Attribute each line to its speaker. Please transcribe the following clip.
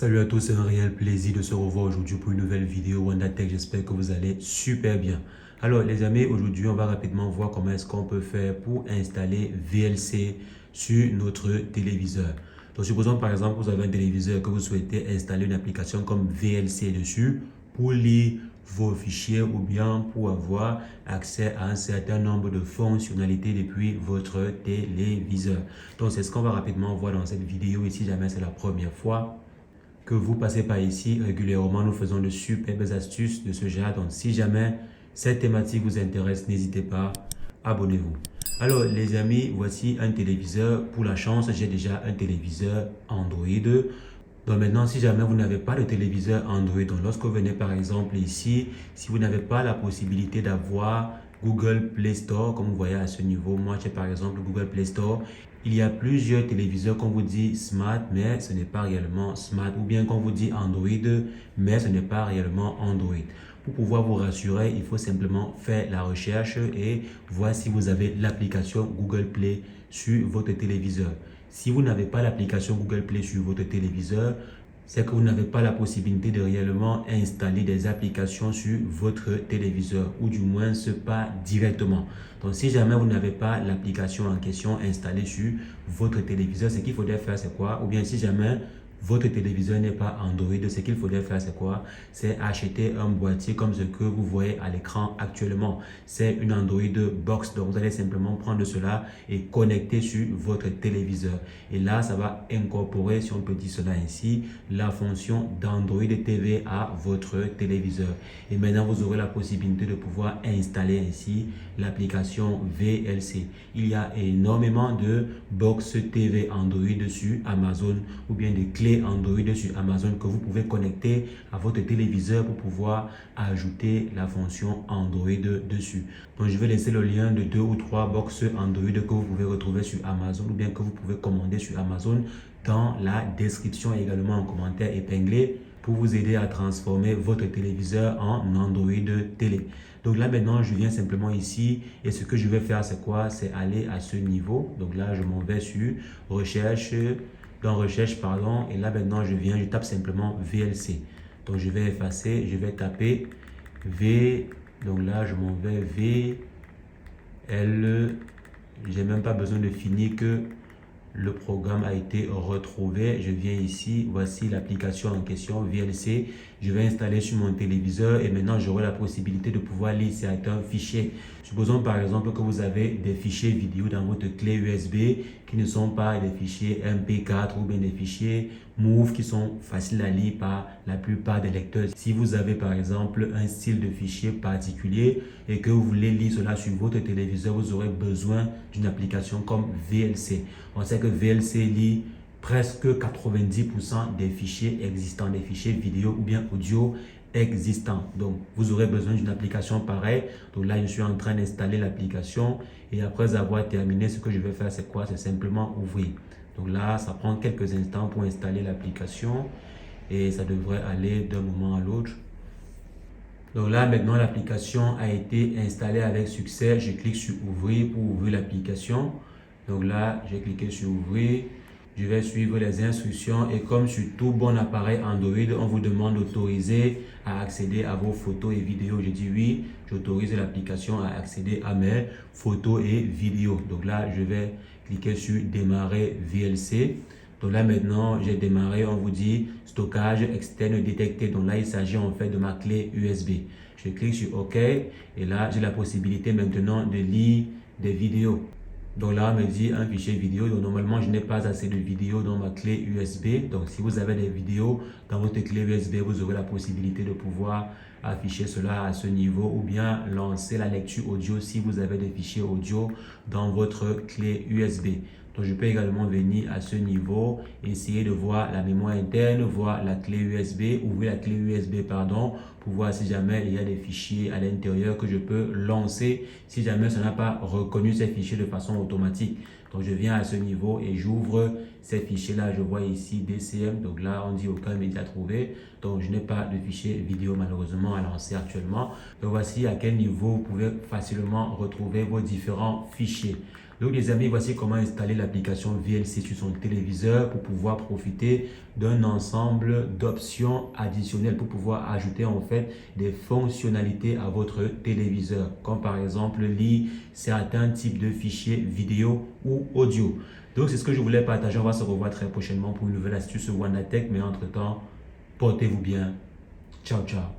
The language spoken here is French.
Speaker 1: Salut à tous, c'est un réel plaisir de se revoir aujourd'hui pour une nouvelle vidéo WandaTech. J'espère que vous allez super bien. Alors les amis, aujourd'hui on va rapidement voir comment est-ce qu'on peut faire pour installer VLC sur notre téléviseur. Donc supposons par exemple que vous avez un téléviseur que vous souhaitez installer une application comme VLC dessus pour lire vos fichiers ou bien pour avoir accès à un certain nombre de fonctionnalités depuis votre téléviseur. Donc c'est ce qu'on va rapidement voir dans cette vidéo et si jamais c'est la première fois que vous passez par ici régulièrement, nous faisons de superbes astuces de ce genre. Donc, si jamais cette thématique vous intéresse, n'hésitez pas, abonnez-vous. Alors, les amis, voici un téléviseur. Pour la chance, j'ai déjà un téléviseur Android. Donc maintenant, si jamais vous n'avez pas de téléviseur Android, donc lorsque vous venez par exemple ici, si vous n'avez pas la possibilité d'avoir Google Play Store, comme vous voyez à ce niveau, moi j'ai par exemple Google Play Store, il y a plusieurs téléviseurs qu'on vous dit Smart, mais ce n'est pas réellement Smart, ou bien qu'on vous dit Android, mais ce n'est pas réellement Android. Pour pouvoir vous rassurer, il faut simplement faire la recherche et voir si vous avez l'application Google Play sur votre téléviseur. Si vous n'avez pas l'application Google Play sur votre téléviseur, c'est que vous n'avez pas la possibilité de réellement installer des applications sur votre téléviseur, ou du moins ce pas directement. Donc si jamais vous n'avez pas l'application en question installée sur votre téléviseur, ce qu'il faudrait faire c'est quoi? Ou bien si jamais votre téléviseur n'est pas Android, ce qu'il faudrait faire c'est quoi? C'est acheter un boîtier comme ce que vous voyez à l'écran actuellement. C'est une Android Box. Donc vous allez simplement prendre cela et connecter sur votre téléviseur. Et là, ça va incorporer, si on peut dire cela ainsi, la fonction d'Android TV à votre téléviseur. Et maintenant, vous aurez la possibilité de pouvoir installer ainsi l'application VLC. Il y a énormément de box TV Android sur Amazon ou bien des clés Android sur Amazon que vous pouvez connecter à votre téléviseur pour pouvoir ajouter la fonction Android dessus. Donc, je vais laisser le lien de 2 ou 3 box Android que vous pouvez retrouver sur Amazon ou bien que vous pouvez commander sur Amazon dans la description et également en commentaire épinglé pour vous aider à transformer votre téléviseur en Android télé. Donc là maintenant, je viens simplement ici et ce que je vais faire c'est quoi? C'est aller à ce niveau. Donc là, je m'en vais sur recherche, dans recherche pardon, et là maintenant je tape simplement VLC. Donc je vais effacer, je vais taper V, donc là je m'en vais V, L, j'ai même pas besoin de finir que le programme a été retrouvé. Je viens ici, voici l'application en question VLC. Je vais installer sur mon téléviseur et maintenant j'aurai la possibilité de pouvoir lire certains fichiers. Supposons par exemple que vous avez des fichiers vidéo dans votre clé USB qui ne sont pas des fichiers MP4 ou bien des fichiers MOV qui sont faciles à lire par la plupart des lecteurs. Si vous avez par exemple un style de fichier particulier et que vous voulez lire cela sur votre téléviseur, vous aurez besoin d'une application comme VLC. On sait que VLC lit presque 90% des fichiers existants, des fichiers vidéo ou bien audio existants. Donc, vous aurez besoin d'une application pareille. Donc là, je suis en train d'installer l'application et après avoir terminé, ce que je vais faire, c'est quoi? C'est simplement ouvrir. Donc là, ça prend quelques instants pour installer l'application et ça devrait aller d'un moment à l'autre. Donc là, maintenant, l'application a été installée avec succès. Je clique sur ouvrir pour ouvrir l'application. Donc là, j'ai cliqué sur ouvrir. Je vais suivre les instructions et comme sur tout bon appareil Android, on vous demande d'autoriser à accéder à vos photos et vidéos. Je dis oui, j'autorise l'application à accéder à mes photos et vidéos. Donc là, je vais cliquer sur démarrer VLC. Donc là maintenant, j'ai démarré, on vous dit stockage externe détecté. Donc là, il s'agit en fait de ma clé USB. Je clique sur OK et là, j'ai la possibilité maintenant de lire des vidéos. Donc là, on me dit un fichier vidéo. Donc normalement, je n'ai pas assez de vidéos dans ma clé USB. Donc si vous avez des vidéos dans votre clé USB, vous aurez la possibilité de pouvoir afficher cela à ce niveau ou bien lancer la lecture audio si vous avez des fichiers audio dans votre clé USB. Donc je peux également venir à ce niveau, essayer de voir la mémoire interne, voir la clé USB, ouvrir la clé USB pardon, pour voir si jamais il y a des fichiers à l'intérieur que je peux lancer si jamais ça n'a pas reconnu ces fichiers de façon automatique. Donc je viens à ce niveau et j'ouvre ces fichiers là. Je vois ici DCM, donc là on dit aucun média trouvé. Donc je n'ai pas de fichier vidéo malheureusement à lancer actuellement. Donc voici à quel niveau vous pouvez facilement retrouver vos différents fichiers. Donc les amis, voici comment installer l'application VLC sur son téléviseur pour pouvoir profiter d'un ensemble d'options additionnelles pour pouvoir ajouter en fait des fonctionnalités à votre téléviseur, comme par exemple lire certains types de fichiers vidéo ou audio. Donc c'est ce que je voulais partager. On va se revoir très prochainement pour une nouvelle astuce WandaTech, mais entre-temps, portez-vous bien. Ciao, ciao.